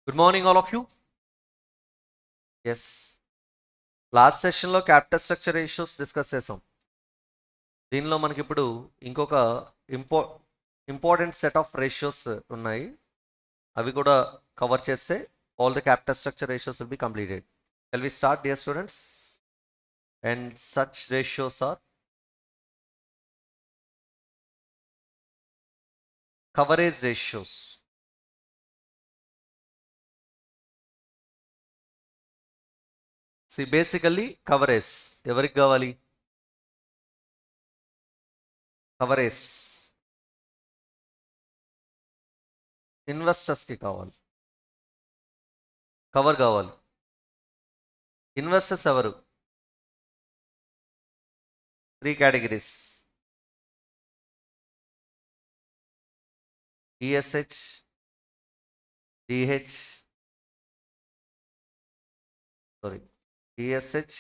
Good morning, all of you. Yes. Last సెషన్లో capital structure ratios discuss చేసాం. దీనిలో మనకి ఇప్పుడు ఇంకొక ఇంపార్టెంట్ సెట్ ఆఫ్ రేషియోస్ ఉన్నాయి. అవి కూడా కవర్ చేస్తే all the capital structure ratios will be completed. Shall we start, dear students? And such ratios are coverage ratios. See, basically coverage ఎవరికి కావాలి? కవరేజ్ ఇన్వెస్టర్స్కి కావాలి. కవర్ కావాలి. ఇన్వెస్టర్స్ ఎవరు? 3 categories: ESH, DH, ESH,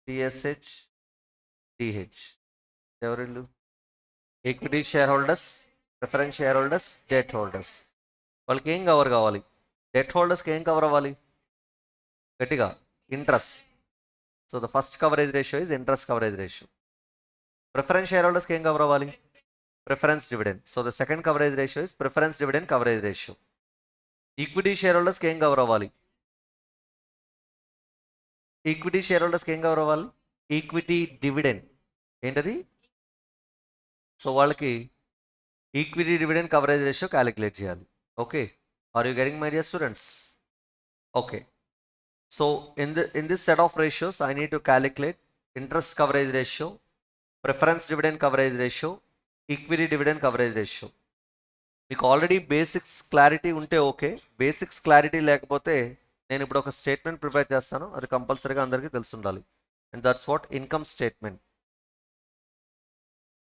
TSH, DH. ఎవరిళ్ళు? Equity share holders, preference shareholders, debt holders. వాళ్ళకి ఏం cover కావాలి? Debt హోల్డర్స్కి ఏం కవర్ అవ్వాలి? గట్టిగా interest. So the first coverage ratio is interest coverage ratio. Preference share హోల్డర్స్కి ఏం కవర్ అవ్వాలి? Preference dividend. So the second coverage ratio is preference dividend coverage ratio. Equity share హోల్డర్స్కి ఏం కవర్ అవ్వాలి? ఈక్విటీ షేర్ హోల్డర్స్కి ఏం కవర్ అవ్వాలి? Equity dividend. ఏంటది? సో వాళ్ళకి equity dividend coverage ratio calculate చేయాలి. Okay, are you getting my dear students? Okay, so in this set of ratios I need to calculate interest coverage ratio, preference dividend coverage ratio, equity dividend coverage ratio. మీకు already basics clarity ఉంటే okay. Basics clarity లేకపోతే నేను ఇప్పుడు ఒక statement prepare చేస్తాను, అది కంపల్సరీగా అందరికీ తెలిసి ఉండాలి. And that's what income statement.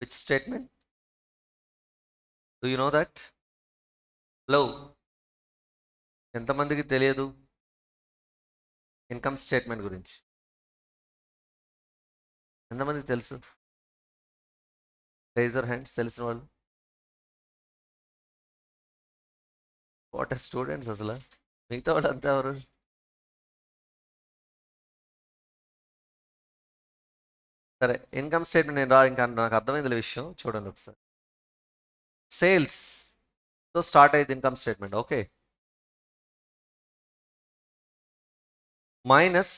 Which statement? Do you know that? Hello, ఎంతమందికి తెలియదు ఇన్కమ్ స్టేట్మెంట్ గురించి? ఎంతమందికి తెలుసు? రైజర్ హ్యాండ్స్ తెలిసిన వాళ్ళు. వాట్ ఆర్ స్టూడెంట్స్ అసలు? మిగతా వాళ్ళు అంతా ఎవరు? సరే, ఇన్కమ్ స్టేట్మెంట్ నేను ఇంకా నాకు అర్థమైంది విషయం. చూడండి ఒకసారి. సేల్స్తో స్టార్ట్ అయ్యేది ఇన్కమ్ స్టేట్మెంట్. ఓకే, మైనస్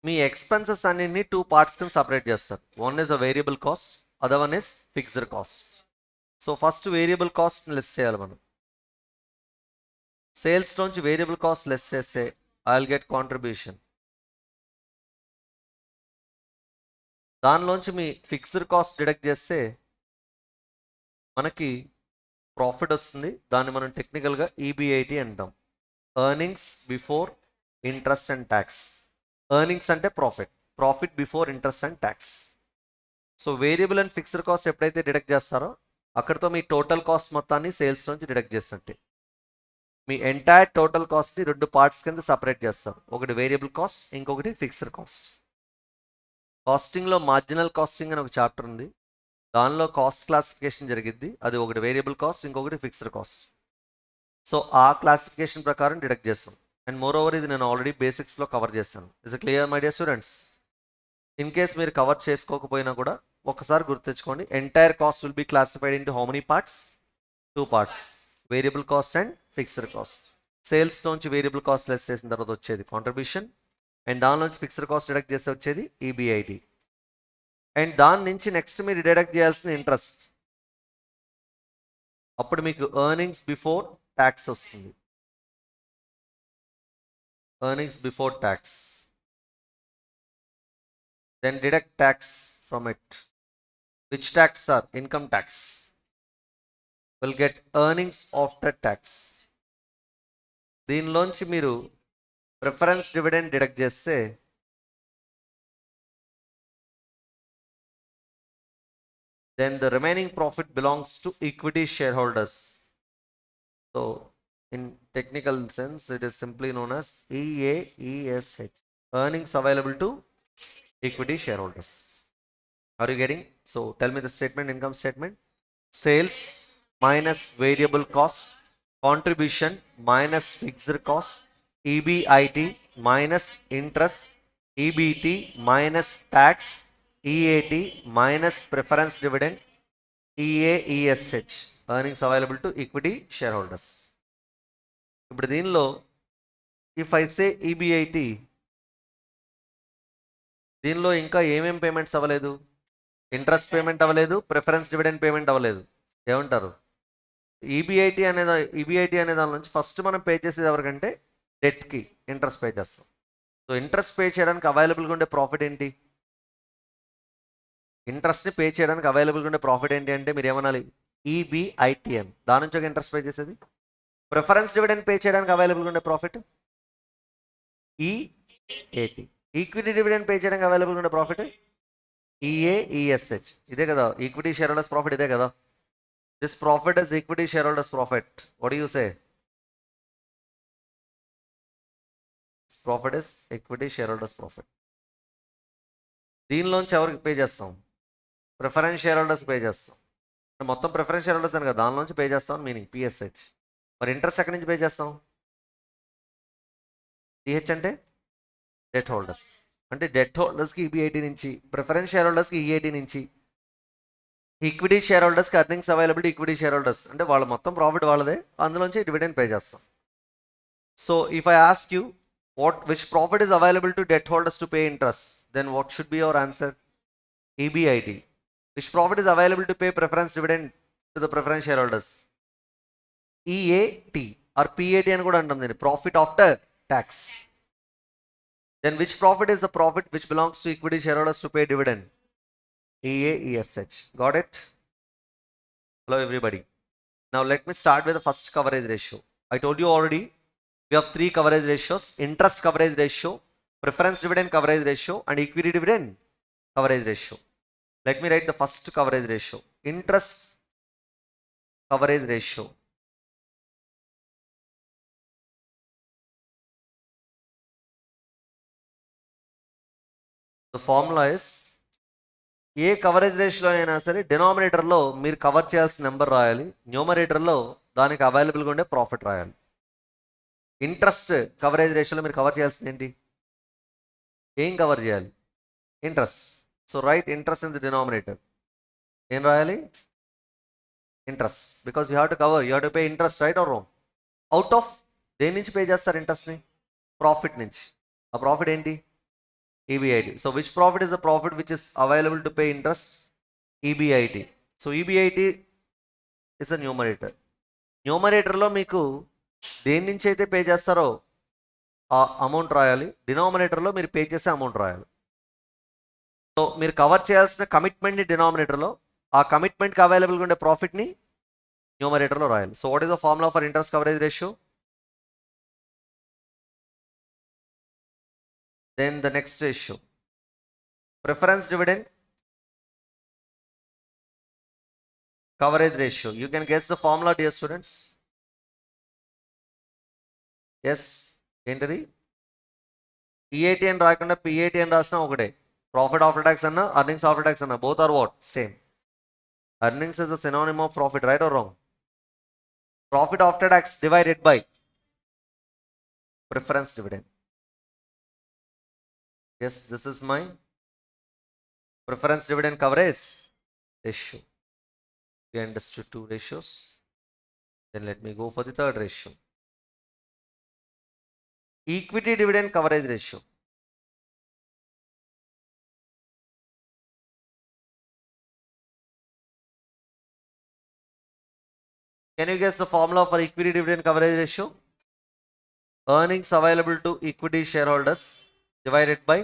మీ ఎక్స్పెన్సెస్ అన్నింటినీ 2 పార్ట్స్ కింద సపరేట్ చేస్తారు. One is a variable cost, other one is fixed cost. So first variable cost less చేయాలి మనం. సేల్స్ నుంచి వేరియబుల్ కాస్ట్ లెస్ చేస్తే ఐ విల్ గెట్ కాంట్రిబ్యూషన్. దానిలోంచి మీ ఫిక్స్డ్ కాస్ట్ డిడక్ట్ చేస్తే మనకి ప్రాఫిట్ వస్తుంది. దాన్ని మనం టెక్నికల్గా ఈబిఐటి అంటాం, earnings before interest and tax. Earnings అంటే profit, profit before interest and tax. So variable and fixed cost ఎప్పుడైతే డిడక్ట్ చేస్తారో అక్కడితో మీ టోటల్ కాస్ట్ మొత్తాన్ని సేల్స్ నుంచి డిడక్ట్ చేసినట్టే. మీ ఎంటైర్ టోటల్ కాస్ట్ని 2 పార్ట్స్ కింద సపరేట్ చేస్తారు. ఒకటి వేరియబుల్ కాస్ట్, ఇంకొకటి ఫిక్స్డ్ కాస్ట్. కాస్టింగ్లో మార్జినల్ కాస్టింగ్ అని ఒక చాప్టర్ ఉంది, దానిలో కాస్ట్ క్లాసిఫికేషన్ జరిగిద్ది. అది ఒకటి వేరియబుల్ కాస్ట్, ఇంకొకటి ఫిక్స్డ్ కాస్ట్. సో ఆ క్లాసిఫికేషన్ ప్రకారం డిడక్ట్ చేస్తాం. అండ్ మోర్ ఓవర్ ఇది నేను ఆల్రెడీ బేసిక్స్లో కవర్ చేశాను. Is clear my dear students? In case మీరు కవర్ చేసుకోకపోయినా కూడా ఒకసారి గుర్తుంచుకోండి. Entire cost will be classified into how many parts? 2 parts, variable cost and fixed cost. Sales నుంచి వేరియబుల్ కాస్ట్ లెస్ చేసిన తర్వాత వచ్చేది కాంట్రిబ్యూషన్, అండ్ దానిలోంచి ఫిక్స్డ్ కాస్ట్ డిడక్ట్ చేస్తే వచ్చేది ఈబిఐటి. అండ్ దాని నుంచి నెక్స్ట్ మీరు డిడక్ట్ చేయాల్సిన ఇంట్రెస్ట్. అప్పుడు మీకు ఎర్నింగ్స్ బిఫోర్ ట్యాక్స్ వస్తుంది. Earnings before tax. Then deduct tax from it. Which tax are? Income tax. Will get earnings after tax. దీనిలోంచి మీరు ప్రిఫరెన్స్ డివిడెండ్ డిడక్ట్ చేస్తే then the remaining profit belongs to equity shareholders. So in technical sense it is simply known as EAESH, earnings available to equity shareholders. Are you getting? So tell me the statement, income statement. Sales minus variable cost contribution minus fixed cost, EBIT minus interest, EBT minus tax, EAT minus preference dividend, EAESH earnings available to equity share holders. ఇప్పుడు దీనిలో if I say EBIT, దీనిలో ఇంకా ఏమేం payments అవ్వలేదు? Interest payment అవ్వలేదు, preference dividend payment అవ్వలేదు. ఏమంటారు? EBIT అనే దాని నుంచి ఫస్ట్ మనం పే చేసేది ఎవరికంటే డెట్కి ఇంట్రెస్ట్ పే చేస్తాం. సో ఇంట్రెస్ట్ పే చేయడానికి అవైలబుల్గా ఉండే ప్రాఫిట్ ఏంటి? ఇంట్రెస్ట్ని పే చేయడానికి అవైలబుల్గా ఉండే ప్రాఫిట్ ఏంటి అంటే మీరు ఏమనాలి? ఈబిఐటిఎన్. దాని నుంచి ఒక ఇంట్రెస్ట్ పే చేసేది. ప్రిఫరెన్స్ డివిడెండ్ పే చేయడానికి అవైలబుల్గా ఉండే ప్రాఫిట్ ఈఏటి. ఈక్విటీ డివిడెండ్ పే చేయడానికి అవైలబుల్గా ఉండే ప్రాఫిట్ ఈఏఈఎస్హెచ్. ఇదే కదా ఈక్విటీ షేర్ హోల్డర్స్ ప్రాఫిట్, ఇదే కదా. This profit is equity share holders profit. What you say? Profit is equity share holders profit. దీనిలోంచి ఎవరికి పే చేస్తాం? ప్రిఫరెన్స్ షేర్ హోల్డర్స్ పే చేస్తాం. మొత్తం ప్రిఫరెన్స్ షేర్ హోల్డర్స్ అని కదా, దానిలోంచి పే చేస్తాం మీనింగ్ పిఎస్హెచ్. మరి ఇంట్రెస్ట్ ఎక్కడి నుంచి పే చేస్తాం? టిహెచ్ అంటే డెట్ హోల్డర్స్. అంటే డెట్ హోల్డర్స్కి ఈబిఐటి నుంచి, ప్రిఫరెన్స్ షేర్ హోల్డర్స్కి ఈఏటి నుంచి, ఈక్విటీ షేర్ హోల్డర్స్కి earnings availability equity share holders అంటే వాళ్ళ మొత్తం ప్రాఫిట్ వాళ్ళదే, అందులోంచి డివిడెండ్ పే చేస్తాం. So if I ask you which profit is available to debt holders to pay interest, then what should be your answer? EBIT. Which profit is available to pay preference dividend to the preference shareholders? EAT or PAT అని కూడా అంటాం దీన్ని, profit after tax. Then which profit is the profit which belongs to equity shareholders to pay dividend? EAESH. Got it? Hello everybody. Now let me start with the first coverage ratio. I told you already we have three coverage ratios: interest coverage ratio, preference dividend coverage ratio, and equity dividend coverage ratio. Let me write the first coverage ratio. Interest coverage ratio. The formula is, A coverage ratio అయినా సరే డినామినేటర్లో మీరు cover చేయాల్సిన number రాయాలి, న్యూమరేటర్లో దానికి అవైలబుల్గా ఉండే profit రాయాలి. ఇంట్రెస్ట్ కవరేజ్ రేషియోలో మీరు కవర్ చేయాల్సింది ఏంటి? ఏం కవర్ చేయాలి? Interest. So right interest in the denominator. ఏం రాయాలి? Interest. Because you have to cover, you have to pay interest, right are wrong? Out of దేని నుంచి పే చేస్తారు ఇంట్రెస్ట్ని? ప్రాఫిట్ నుంచి. ఆ ప్రాఫిట్ ఏంటి? EBIT. So which profit is the profit which is available to pay interest? EBIT. So EBIT is the numerator. న్యూమరేటర్లో మీకు దేని నుంచి అయితే పే చేస్తారో ఆ అమౌంట్ రాయాలి, డినామినేటర్లో మీరు పే చేసే అమౌంట్ రాయాలి. సో మీరు కవర్ చేయాల్సిన కమిట్మెంట్ని డినామినేటర్లో, ఆ కమిట్మెంట్కి అవైలబుల్గా ఉండే ప్రాఫిట్ని న్యూమరేటర్లో రాయాలి. So what is the formula for interest coverage ratio? Then the next ratio, preference dividend coverage ratio. You can guess the formula, dear students. Yes, ఏంటిది? EAT అని రాకుండా PAT అని రాసినా ఒకటే. ప్రాఫిట్ ఆఫ్టర్ ట్యాక్స్ అన్నా, అర్నింగ్స్ ఆఫ్టర్ ట్యాక్స్ అన్నా, both are what? Same. Earnings is a synonym of profit, right or wrong? Profit after tax divided by preference dividend. Yes, this is my preference dividend coverage ratio. We understood two ratios. Then let me go for the third ratio. Equity dividend coverage ratio. Can you guess the formula for equity dividend coverage ratio? Earnings available to equity shareholders divided by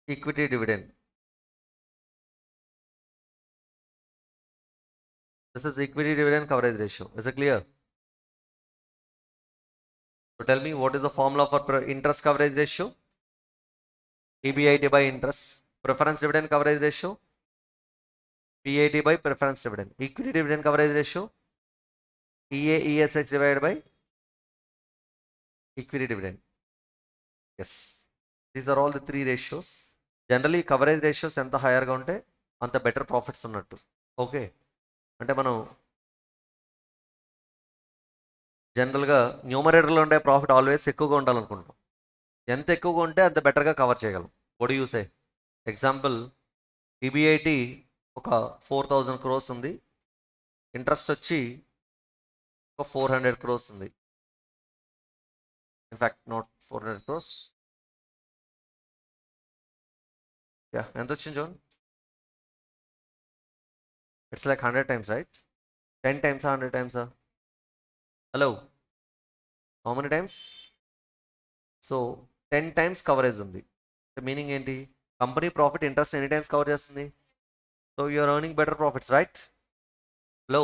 equity dividend. This is equity dividend coverage ratio. Is it clear? So tell me, what is the formula for interest coverage ratio? EBIT by interest. Preference dividend coverage ratio? PAT by preference dividend. Equity dividend coverage ratio? EAESH divided by equity dividend. Yes, these are all the three ratios. Generally coverage ratios ఎంత హైయర్గా ఉంటే అంత better profits ఉన్నట్టు. Okay, అంటే మనం జనరల్గా న్యూమరేటర్లో ఉండే profit always ఎక్కువగా ఉండాలనుకుంటాం. ఎంత ఎక్కువగా ఉంటే అంత బెటర్గా కవర్ చేయగలం. What you say? ఎగ్జాంపుల్, ఈబీఐటి ఒక 4,000 crores ఉంది, ఇంట్రెస్ట్ వచ్చి ఒక 400 crores ఉంది. In fact not 400 crores. యా, ఎంత వచ్చింది జోన్? It's like 100 times, right? 10 times, 100 times? Hello, how many times? So 10 times coverage ఉంది. మీనింగ్ ఏంటి? కంపెనీ ప్రాఫిట్ ఇంట్రెస్ట్ ఎన్ని టైమ్స్ కవర్ చేస్తుంది? So you're earning better profits, right? Hello,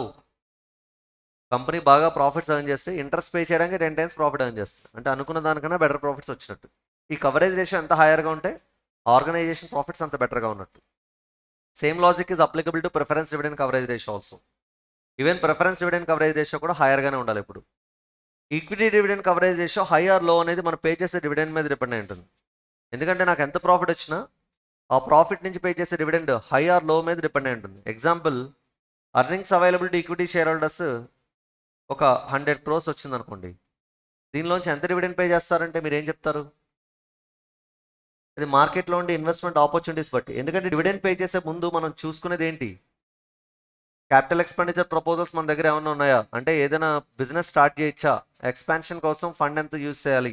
company బాగా ప్రాఫిట్స్ ఎర్న్ చేస్తే ఇంట్రెస్ట్ పే చేయడానికి 10 times ప్రాఫిట్ ఎర్న్ చేస్తుంది. అంటే అనుకున్న దానికన్నా బెటర్ ప్రాఫిట్స్ వచ్చినట్టు. ఈ కవరేజ్ రేషియో ఎంత హైయర్గా ఉంటే ఆర్గనైజేషన్ ప్రాఫిట్స్ అంత బెటర్గా ఉన్నట్టు. Same logic is applicable to preference dividend coverage ratio also. Even preference dividend coverage ratio కూడా హైయర్గానే ఉండాలి ఇప్పుడు. Equity dividend coverage ratio high or low అనేది మనం పే చేసే డివిడెండ్ మీద డిపెండ్ అయి ఉంటుంది. ఎందుకంటే నాకు ఎంత ప్రాఫిట్ వచ్చినా ఆ ప్రాఫిట్ నుంచి పే చేసే డివిడెండ్ హై ఆర్ లో మీద డిపెండ్ అయి ఉంటుంది. Example, earnings available to equity share holders ఒక 100 crores వచ్చింది అనుకోండి. దీనిలోంచి ఎంత డివిడెండ్ పే చేస్తారంటే మీరు ఏం చెప్తారు? ఇది మార్కెట్లో ఉండే ఇన్వెస్ట్మెంట్ ఆపర్చునిటీస్ బట్టి. ఎందుకంటే డివిడెండ్ పే చేసే ముందు మనం చూసుకునేది ఏంటి? క్యాపిటల్ ఎక్స్పెండిచర్ ప్రపోజల్స్ మన దగ్గర ఏమైనా ఉన్నాయా? అంటే ఏదైనా బిజినెస్ స్టార్ట్ చేయొచ్చా? ఎక్స్పాన్షన్ కోసం ఫండ్ ఎంత యూజ్ చేయాలి?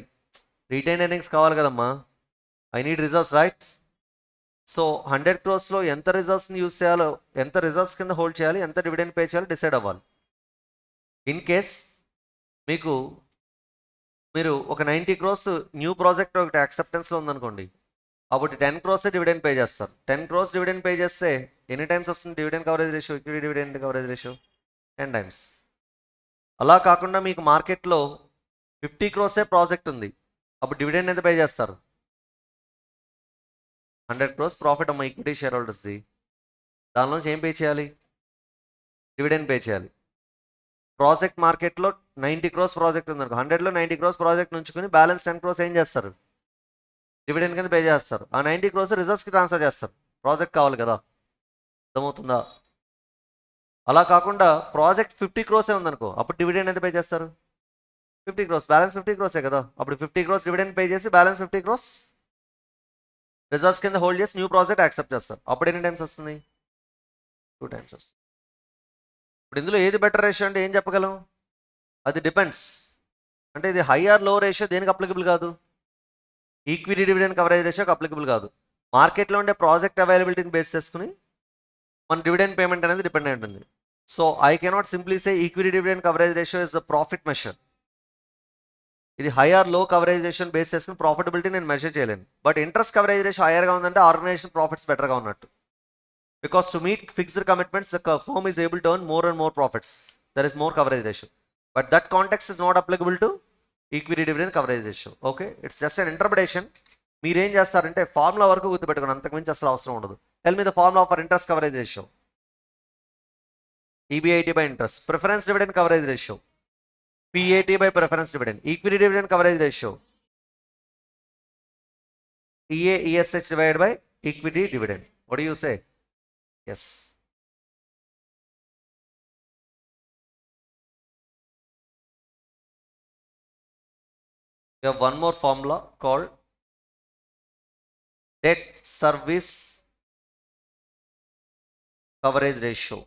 రిటైన్ ఎర్నింగ్స్ కావాలి కదమ్మా. I need reserves, right? So 100 crores ఎంత రిజర్వ్స్ని యూజ్ చేయాలో, ఎంత రిజర్వ్స్ కింద హోల్డ్ చేయాలి, ఎంత డివిడెండ్ పే చేయాలో డిసైడ్ అవ్వాలి. ఇన్ కేస్ మీరు ఒక 90 crores న్యూ ప్రాజెక్ట్ ఒకటి యాక్సెప్టెన్స్లో ఉందనుకోండి, అప్పుడు 10 crores డివిడెండ్ పే చేస్తారు. 10 crores డివిడెండ్ పే చేస్తే ఎన్ని టైమ్స్ వస్తుంది dividend coverage ratio, equity dividend coverage ratio? 10 times. అలా కాకుండా మీకు మార్కెట్లో 50 crores ప్రాజెక్ట్ ఉంది, అప్పుడు డివిడెండ్ ఎంత పే చేస్తారు? 100 crores ప్రాఫిట్ అమ్మ ఈక్విటీ షేర్ హోల్డర్స్ది. దానిలోంచి ఏం పే చేయాలి? డివిడెండ్ పే చేయాలి. ప్రాజెక్ట్ మార్కెట్లో 90 crores ప్రాజెక్ట్ ఉందనుకో, 100లో 90 crores ప్రాజెక్ట్ ఉంచుకుని బ్యాలెన్స్ 10 crores ఏం చేస్తారు? డివిడెండ్ కింద పే చేస్తారు. ఆ 90 crores రిజర్వ్స్కి ట్రాన్స్ఫర్ చేస్తారు. ప్రాజెక్ట్ కావాలి కదా, అర్థమవుతుందా? అలా కాకుండా ప్రాజెక్ట్ 50 crores ఉందనుకో, అప్పుడు డివిడెండ్ ఎంత పే చేస్తారు? 50 crores. బ్యాలెన్స్ 50 crores కదా, అప్పుడు 50 crores డివిడెండ్ పే చేసి బ్యాలెన్స్ 50 crores రిజర్వ్స్ కింద హోల్డ్ చేసి న్యూ ప్రాజెక్ట్ యాక్సెప్ట్ చేస్తారు. అప్పుడు ఎన్ని టైమ్స్ వస్తుంది? 2 times వస్తుంది. ఇప్పుడు ఇందులో ఏది బెటర్ రేషియో అంటే ఏం చెప్పగలం? అది డిపెండ్స్. అంటే ఇది హై ఆర్ లో రేషియో దేనికి అప్లికబుల్ కాదు? ఈక్విటీ డివిడెండ్ కవరేజ్ రేషియోకి అప్లికబుల్ కాదు. మార్కెట్లో ఉండే ప్రాజెక్ట్ అవైలబిలిటీని బేస్ చేసుకుని మన డివిడెండ్ పేమెంట్ అనేది డిపెండ్ అయి ఉంటుంది. So I cannot simply say equity dividend coverage ratio is the profit measure. ఇది హై ఆర్ లో కవరేజ్ రేషియోని బేస్ చేసుకుని ప్రాఫిటబిలిటీ నేను మెజర్ చేయలేను. బట్ ఇంట్రెస్ట్ కవరేజ్ రేషియో హైయర్గా ఉందంటే ఆర్గనైజేషన్ ప్రాఫిట్స్ బెటర్గా ఉన్నట్టు. Because to meet fixed commitments the firm is able to earn more and more profits. There is more coverage ratio. But that context is not applicable to equity dividend coverage ratio. Okay, it's just an interpretation. మీరేం చేస్తారంటే formula వరకు గుర్తుపెట్టుకుని, అంతకుమించి అసలు అవసరం ఉండదు. Tell me the formula for interest coverage ratio. EBIT by interest. Preference dividend coverage ratio. PAT by preference dividend. Equity dividend coverage ratio. ESH divided by equity dividend. What do you say? Yes. We have one more formula called debt service coverage ratio.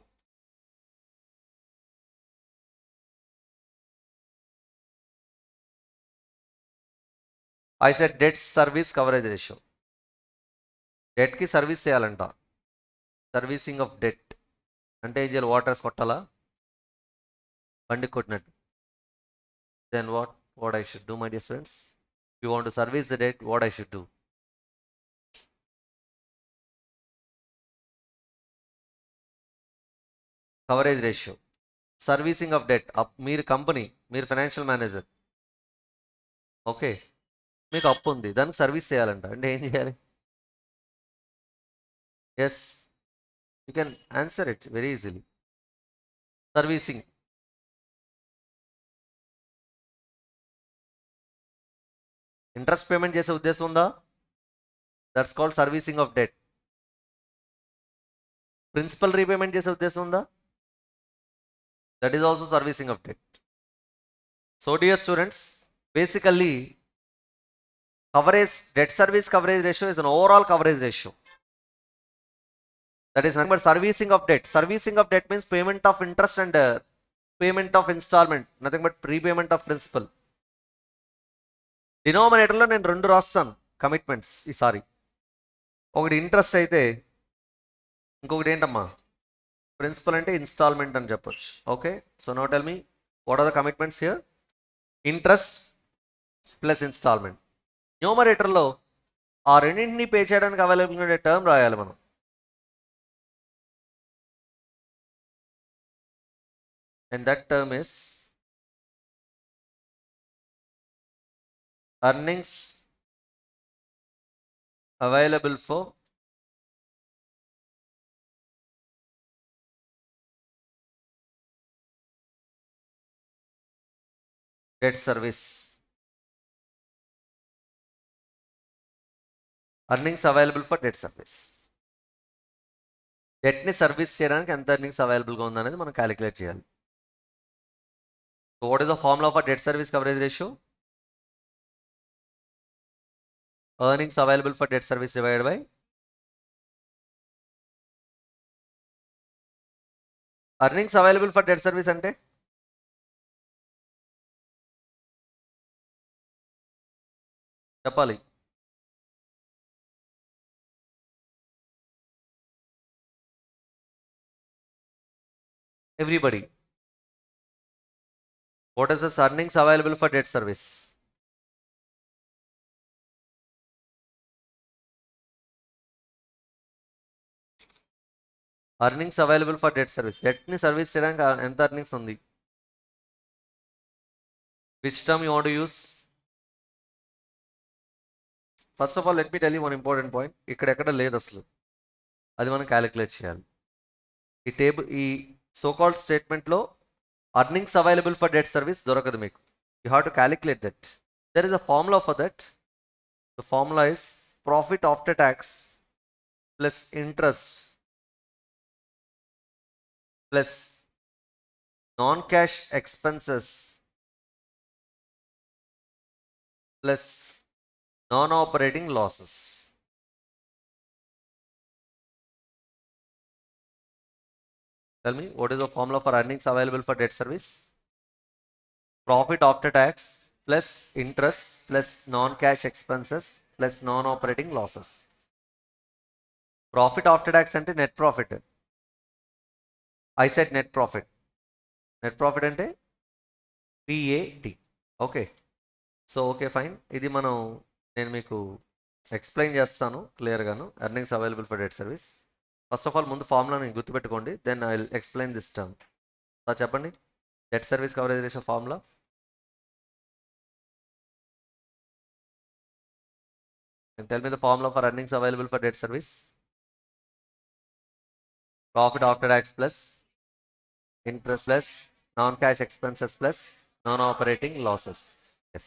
I said debt service coverage ratio. Debt కి service చేయాలంట. Servicing of debt అంటే ఏం చేయాలి? Waters కొట్టాలా? బండి కొట్టినట్టు. Then what I should do, my dear students? You want to service the debt, what I should do? Coverage ratio, servicing of debt. మీరు company, మీరు ఫైనాన్షియల్ మేనేజర్, ఓకే, మీకు అప్పు ఉంది, దానికి సర్వీస్ చేయాలంట. అంటే ఏం చేయాలి? Yes, you can answer it very easily. Servicing. Interest payment చేసే ఉద్దేశం ఉందా? That's called servicing of debt. Principal repayment చేసే ఉద్దేశం ఉందా? That is also servicing of debt. So dear students, basically coverage, debt service coverage ratio is an overall coverage ratio. That is nothing but servicing of debt. Servicing of debt means payment of interest and payment of installment, nothing but prepayment of principal. డినామినేటర్లో నేను 2 రాస్తాను commitments ఈసారి. ఒకటి interest అయితే ఇంకొకటి ఏంటమ్మా principal అంటే instalment అని చెప్పొచ్చు. Okay, so now tell me what are the commitments here? Interest plus instalment. న్యూమరేటర్లో ఆ రెండింటిని పే చేయడానికి అవైలబుల్ ఉండే టర్మ్ రాయాలి మనం. And that term is earnings available for debt service. Earnings available for debt service. డెట్ని సర్వీస్ చేయడానికి ఎంత ఎర్నింగ్స్ అవైలబుల్గా ఉందనేది మనం క్యాలిక్యులేట్ చేయాలి. So what is the formula for debt service coverage ratio? earnings available for debt service divided by earnings available for debt service అంటే చెప్పాలి. Everybody, what is this earnings available for debt service? earnings available for debt service. డెట్ని service చేయడానికి ఎంత earnings ఉంది? Which term you want to use? First of all let me tell you one important point. ఇక్కడ లేదు అసలు, అది మనం calculate చేయాలి. ఈ టేబుల్, ఈ so called స్టేట్మెంట్లో earnings available for debt service దొరకదు మీకు. You have to calculate that. There is a formula for that. The formula is profit after tax plus interest plus non-cash expenses plus non-operating losses. Tell me, what is the formula for earnings available for debt service? Profit after tax plus interest plus non-cash expenses plus non-operating losses. Profit after tax అంటే net profit. I said net profit. Net profit అంటే PAT. Okay, so okay fine. ఇది నేను మీకు explain చేస్తాను క్లియర్గాను. Earnings available for debt service. First of all ముందు formula నేను గుర్తుపెట్టుకోండి, then I will explain this term. Sir చెప్పండి, debt service coverage ratio formula. Tell me the formula for earnings available for debt service. Profit after tax plus interest plus non-cash expenses plus non-operating losses. Yes.